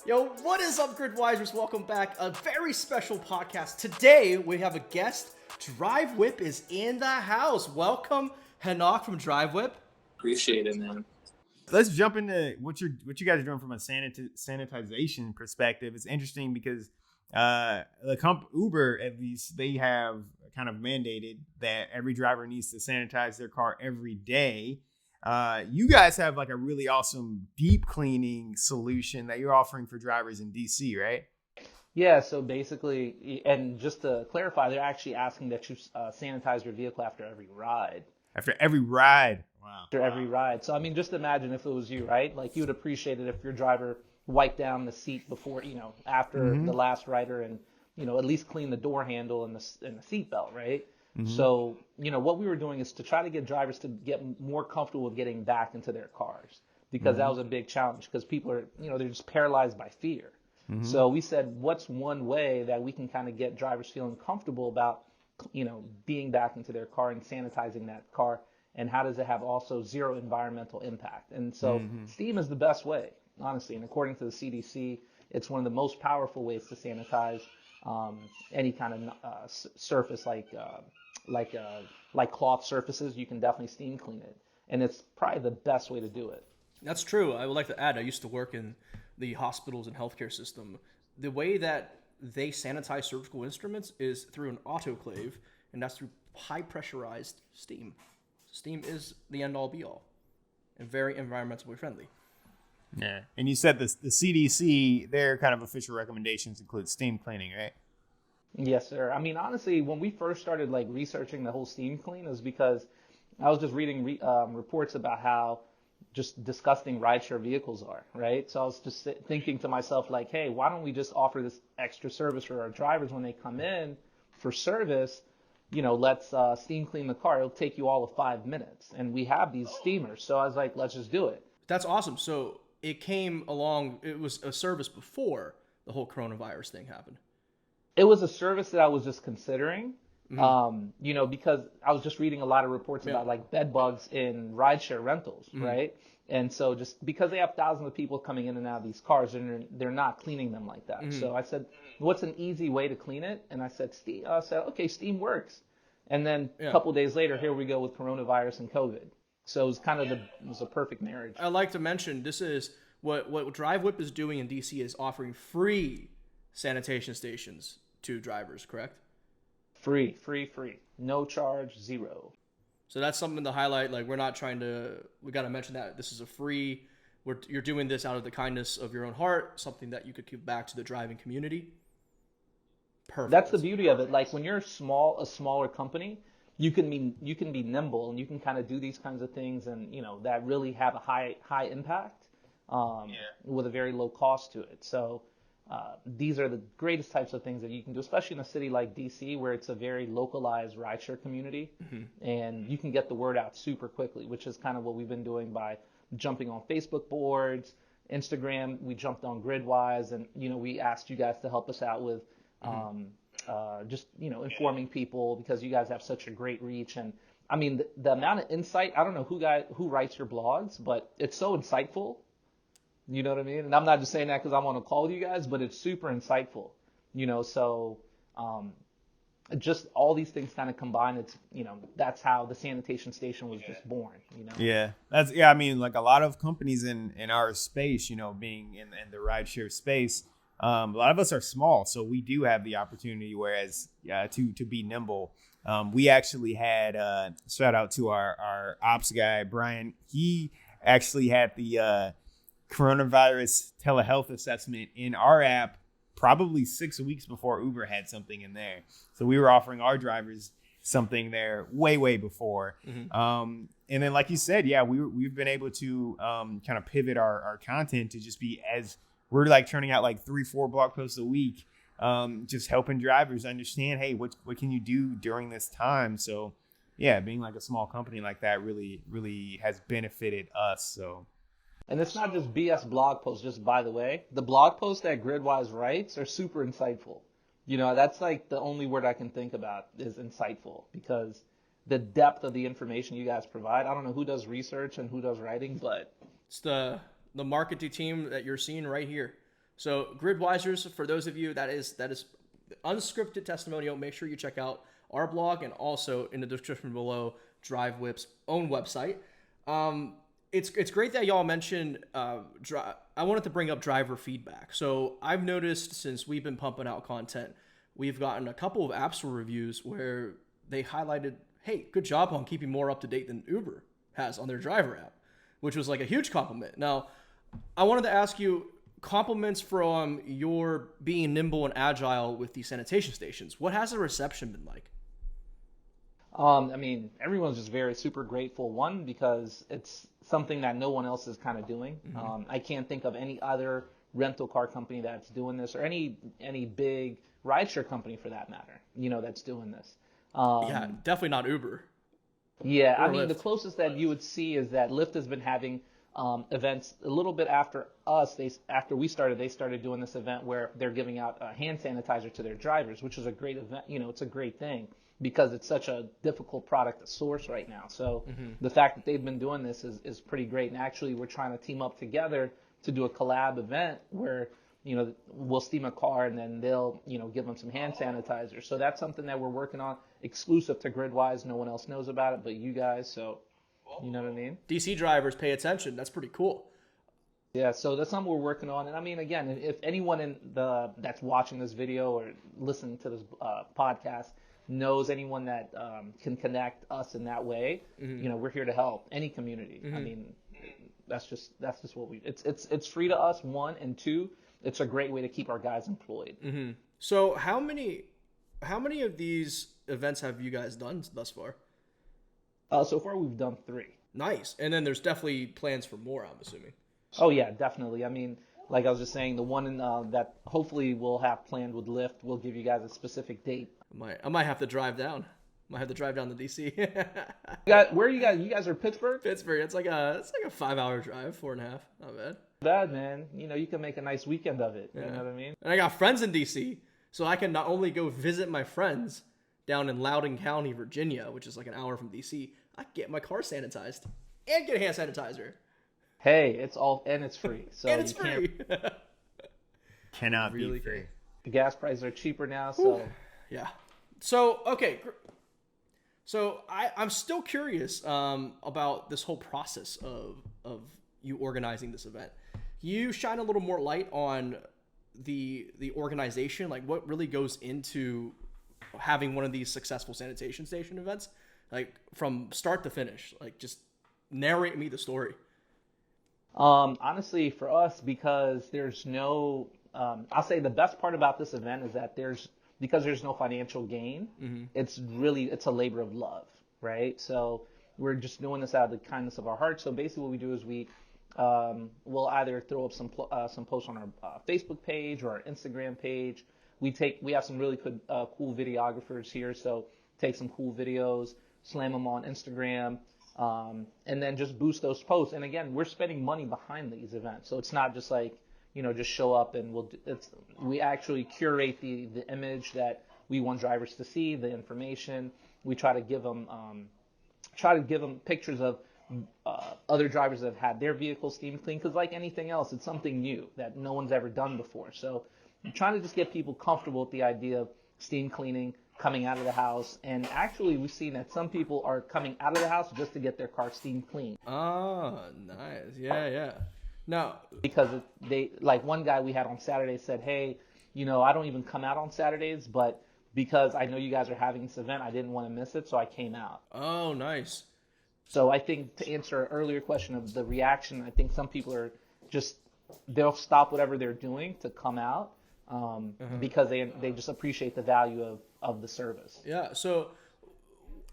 Yo, what is up, Gridwisers? Welcome back. A very special podcast. Today, we have a guest. Drivewhip is in the house. Welcome, Hanok from Drivewhip. Appreciate it, man. Let's jump into what you guys are doing from a sanitization perspective. It's interesting because Uber, at least, they have kind of mandated that every driver needs to sanitize their car every day. You guys have like a really awesome deep cleaning solution that you're offering for drivers in DC, right? Yeah, so basically, and just to clarify, they're actually asking that you sanitize your vehicle after every ride. After every ride. Wow. After every ride. So, I mean, just imagine if it was you, right? Like, you would appreciate it if your driver wiped down the seat before, after the last rider and, at least clean the door handle and the seat belt, right? Mm-hmm. So, what we were doing is to try to get drivers to get more comfortable with getting back into their cars because that was a big challenge because people are, they're just paralyzed by fear. Mm-hmm. So we said, what's one way that we can kind of get drivers feeling comfortable about, being back into their car and sanitizing that car, and how does it have also zero environmental impact? And so steam is the best way, honestly. And according to the CDC, it's one of the most powerful ways to sanitize any kind of surface like cloth surfaces. You can definitely steam clean it, and it's probably the best way to do it. That's true. I would like to add, I used to work in the hospitals and healthcare system. The way that they sanitize surgical instruments is through an autoclave, and that's through high pressurized steam. Steam is the end all be all and very environmentally friendly. Yeah. And you said the CDC, their kind of official recommendations include steam cleaning, right? Yes, sir. I mean, honestly, when we first started researching the whole steam clean is because I was just reading reports about how just disgusting rideshare vehicles are, right? So I was just thinking to myself, hey, why don't we just offer this extra service for our drivers when they come in for service? Let's steam clean the car. It'll take you all of 5 minutes. And we have these steamers. So I was like, let's just do it. That's awesome. So it came along, it was a service before the whole coronavirus thing happened. It was a service that I was just considering, because I was just reading a lot of reports about bed bugs in rideshare rentals, right? And so just because they have thousands of people coming in and out of these cars, and they're not cleaning them like that. So I said, what's an easy way to clean it? And I said, okay, Steamworks. And then a couple of days later, here we go with coronavirus and COVID. So it was it was a perfect marriage. I'd like to mention, this is what Drivewhip is doing in DC is offering free sanitation stations to drivers, correct? Free. No charge, zero. So that's something to highlight. We got to mention that this is a free, you're doing this out of the kindness of your own heart, something that you could give back to the driving community. Perfect. That's the beauty of it. When you're a smaller company, you can be nimble and you can kind of do these kinds of things and, that really have a high impact with a very low cost to it. So these are the greatest types of things that you can do, especially in a city like DC where it's a very localized rideshare community, and you can get the word out super quickly, which is kind of what we've been doing by jumping on Facebook boards, Instagram. We jumped on Gridwise, and we asked you guys to help us out with informing people because you guys have such a great reach. And I mean the amount of insight. I don't know who writes your blogs, but it's so insightful. You know what I mean? And I'm not just saying that because I'm on a call with you guys, but it's super insightful, so just all these things kind of combined. It's, that's how the Sanitation Station was just born, Yeah. I mean, a lot of companies in our space, being in the rideshare space, a lot of us are small. So we do have the opportunity, whereas to be nimble. We actually had, shout out to our ops guy, Brian. He actually had the coronavirus telehealth assessment in our app probably 6 weeks before Uber had something in there. So we were offering our drivers something there way before. And then, like you said, we've been able to kind of pivot our content to just be as we're turning out 3-4 blog posts a week, just helping drivers understand, hey, what can you do during this time? So being a small company like that really has benefited us. So. And it's not just BS blog posts, just by the way. The blog posts that Gridwise writes are super insightful. That's the only word I can think about is insightful, because the depth of the information you guys provide. I don't know who does research and who does writing, but it's the marketing team that you're seeing right here. So Gridwisers, for those of you, that is unscripted testimonial. Make sure you check out our blog and also in the description below Drivewhip's own website. It's great that y'all mentioned. I wanted to bring up driver feedback. So I've noticed since we've been pumping out content, we've gotten a couple of App Store reviews where they highlighted, "Hey, good job on keeping more up to date than Uber has on their driver app," which was like a huge compliment. Now, I wanted to ask you compliments from your being nimble and agile with the sanitation stations. What has the reception been like? I mean, everyone's just very super grateful. One, because it's something that no one else is kind of doing. I can't think of any other rental car company that's doing this, or any big rideshare company for that matter, that's doing this. Yeah, definitely not Uber. Yeah, I Or mean, Lyft. the closest that you would see is that Lyft has been having events a little bit after us. After we started, they started doing this event where they're giving out a hand sanitizer to their drivers, which is a great event. It's a great thing because it's such a difficult product to source right now. So the fact that they've been doing this is pretty great. And actually, we're trying to team up together to do a collab event where we'll steam a car and then they'll give them some hand sanitizer. So that's something that we're working on, exclusive to Gridwise. No one else knows about it but you guys. So you know what I mean? DC drivers, pay attention. That's pretty cool. Yeah, so that's something we're working on. And I mean, again, if anyone that's watching this video or listening to this podcast knows anyone that can connect us in that way, we're here to help any community. I mean, that's just what it's free to us, one, and two, it's a great way to keep our guys employed. So how many of these events have you guys done thus far? So far, we've done 3. Nice. And then there's definitely plans for more, I'm assuming. Oh, yeah, definitely. I mean, like I was just saying, the one that hopefully we'll have planned with Lyft, we'll give you guys a specific date. I might have to drive down. Might have to drive down to DC. Where are you guys? You guys are Pittsburgh? Pittsburgh. It's like a 5-hour drive, 4.5. Not bad. Bad, man. You can make a nice weekend of it. Yeah. You know what I mean? And I got friends in DC, so I can not only go visit my friends down in Loudoun County, Virginia, which is like an hour from DC, I can get my car sanitized and get a hand sanitizer. Hey, it's free. So And it's free. Cannot Really be free. good. The gas prices are cheaper now, so Yeah. So, okay. So I'm still curious about this whole process of you organizing this event. You shine a little more light on the organization, like what really goes into having one of these successful sanitation station events, like from start to finish. Like just narrate me the story. honestly, for us, because there's no, I'll say the best part about this event is that because there's no financial gain, it's a labor of love, right? So we're just doing this out of the kindness of our hearts. So basically what we do is we'll either throw up some posts on our Facebook page or our Instagram page. We have some really good, cool videographers here. So take some cool videos, slam them on Instagram, and then just boost those posts. And again, we're spending money behind these events. So it's not just like, just show up and we actually curate the image that we want drivers to see, the information. We try to give them pictures of other drivers that have had their vehicles steam cleaned, because like anything else, it's something new that no one's ever done before. So I'm trying to just get people comfortable with the idea of steam cleaning, coming out of the house. And actually, we've seen that some people are coming out of the house just to get their car steam cleaned. Oh, nice. Yeah. No. Because like one guy we had on Saturday said, hey, I don't even come out on Saturdays, but because I know you guys are having this event, I didn't want to miss it, so I came out. Oh, nice. So I think to answer an earlier question of the reaction, I think some people are they'll stop whatever they're doing to come out because they just appreciate the value of the service. Yeah. So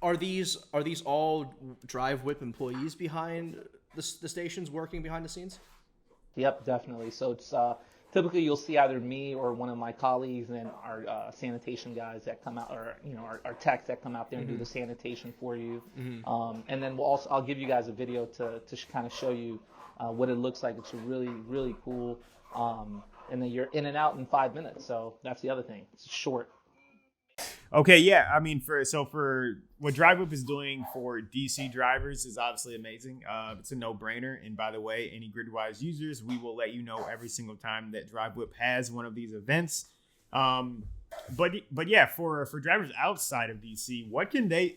are these all Drivewhip employees behind the stations working behind the scenes? Yep, definitely. So it's typically you'll see either me or one of my colleagues and our sanitation guys that come out, or our techs that come out there and do the sanitation for you. And then I'll give you guys a video to kind of show you what it looks like. It's really, really cool. And then you're in and out in 5 minutes. So that's the other thing. It's short. Okay, yeah. I mean, for what Drivewhip is doing for DC drivers is obviously amazing. It's a no-brainer. And by the way, any Gridwise users, we will let you know every single time that Drivewhip has one of these events. But yeah, for drivers outside of DC, what can they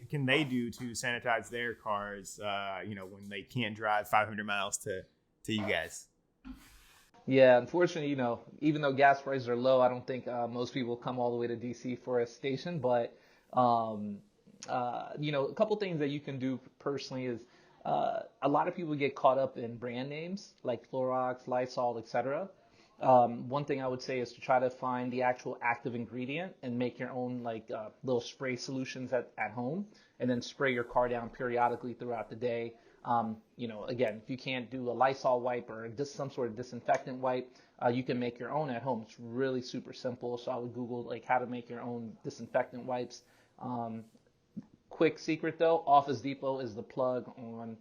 do to sanitize their cars? When they can't drive 500 miles to you guys. Yeah, unfortunately, even though gas prices are low, I don't think most people come all the way to DC for a station. But, a couple things that you can do personally is a lot of people get caught up in brand names like Clorox, Lysol, etc. One thing I would say is to try to find the actual active ingredient and make your own little spray solutions at home, and then spray your car down periodically throughout the day. Again, if you can't do a Lysol wipe or some sort of disinfectant wipe, you can make your own at home. It's really super simple. So I would Google how to make your own disinfectant wipes. Quick secret though, Office Depot is the plug on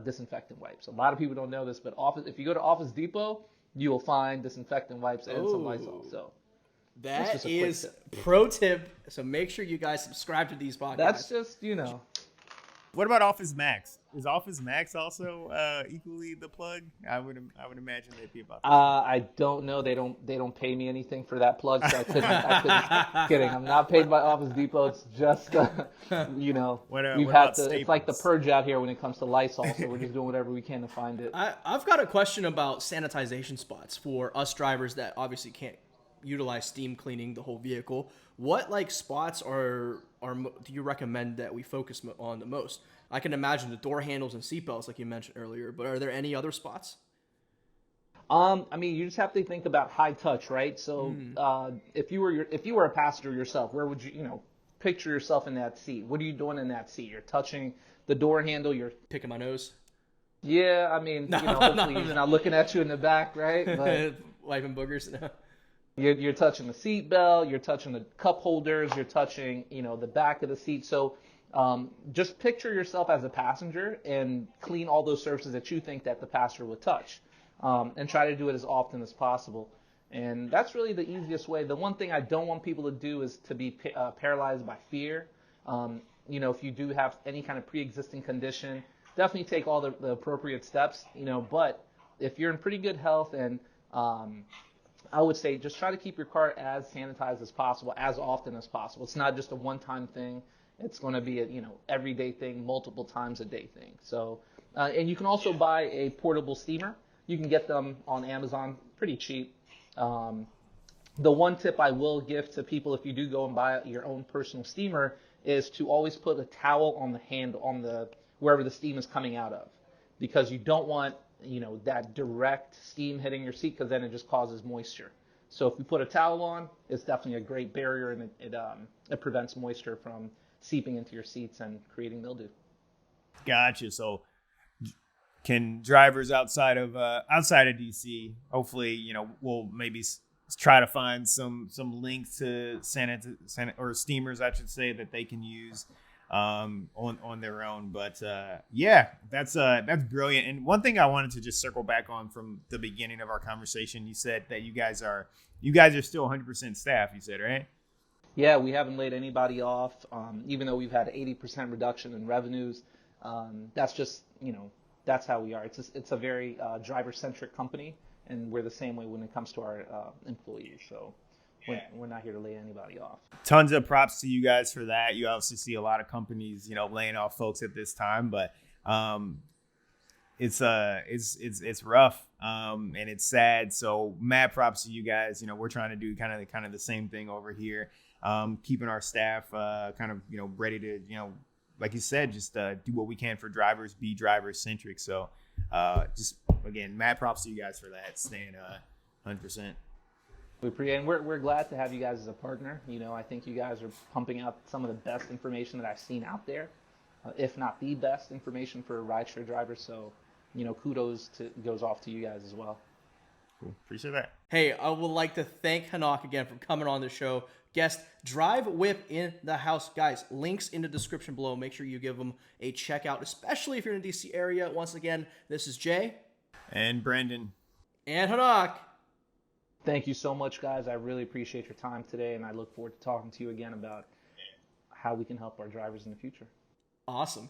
disinfectant wipes. A lot of people don't know this, but if you go to Office Depot, you will find disinfectant wipes and some Lysol. So that is pro tip. So make sure you guys subscribe to these podcasts. That's just, What about Office Max? Is Office Max also equally the plug? I would imagine they'd be about. I don't know. They don't pay me anything for that plug, so I couldn't. Kidding. I'm not paid by Office Depot. It's just we've had to. It's like the purge out here when it comes to Lysol. So we're just doing whatever we can to find it. I've got a question about sanitization spots for us drivers that obviously can't utilize steam cleaning the whole vehicle. What spots do you recommend that we focus on the most? I can imagine the door handles and seatbelts, like you mentioned earlier, but are there any other spots? You just have to think about high touch, right? So, if you were a passenger yourself, where would you, picture yourself in that seat? What are you doing in that seat? You're touching the door handle. You're picking my nose. Yeah, hopefully he's not looking at you in the back, right? But wiping boogers. No. You're touching the seat belt, you're touching the cup holders, you're touching, the back of the seat. So just picture yourself as a passenger and clean all those surfaces that you think that the passenger would touch, and try to do it as often as possible. And that's really the easiest way. The one thing I don't want people to do is to be paralyzed by fear. If you do have any kind of pre-existing condition, definitely take all the appropriate steps, but if you're in pretty good health and I would say just try to keep your car as sanitized as possible, as often as possible. It's not just a one-time thing. It's going to be a everyday thing, multiple times a day thing. So, and you can also buy a portable steamer. You can get them on Amazon pretty cheap. The one tip I will give to people if you do go and buy your own personal steamer is to always put a towel on the handle, wherever the steam is coming out of, because you don't want that direct steam hitting your seat, because then it just causes moisture. So if you put a towel on, it's definitely a great barrier, and it prevents moisture from seeping into your seats and creating mildew. Gotcha. So can drivers outside of DC, hopefully, we'll maybe try to find some links to or steamers, I should say, that they can use on their own. But that's brilliant. And one thing I wanted to just circle back on from the beginning of our conversation, you said that you guys are still 100% staff, you said, right? Yeah, we haven't laid anybody off, even though we've had 80% reduction in revenues. That's just, that's how we are. It's a very driver-centric company, and we're the same way when it comes to our employees. So we're not here to lay anybody off. Tons of props to you guys for that. You obviously see a lot of companies, laying off folks at this time, but it's rough, and it's sad. So mad props to you guys. We're trying to do kind of the same thing over here, keeping our staff ready to, like you said, just do what we can for drivers, be driver centric. So just again, mad props to you guys for that, staying 100%. We appreciate, and we're glad to have you guys as a partner. I think you guys are pumping out some of the best information that I've seen out there, if not the best information for rideshare drivers. So, kudos goes off to you guys as well. Cool. Appreciate that. Hey, I would like to thank Hanak again for coming on the show. Guest Drivewhip in the house. Guys, links in the description below. Make sure you give them a check out, especially if you're in the DC area. Once again, this is Jay. And Brandon. And Hanak. Thank you so much, guys. I really appreciate your time today, and I look forward to talking to you again about how we can help our drivers in the future. Awesome.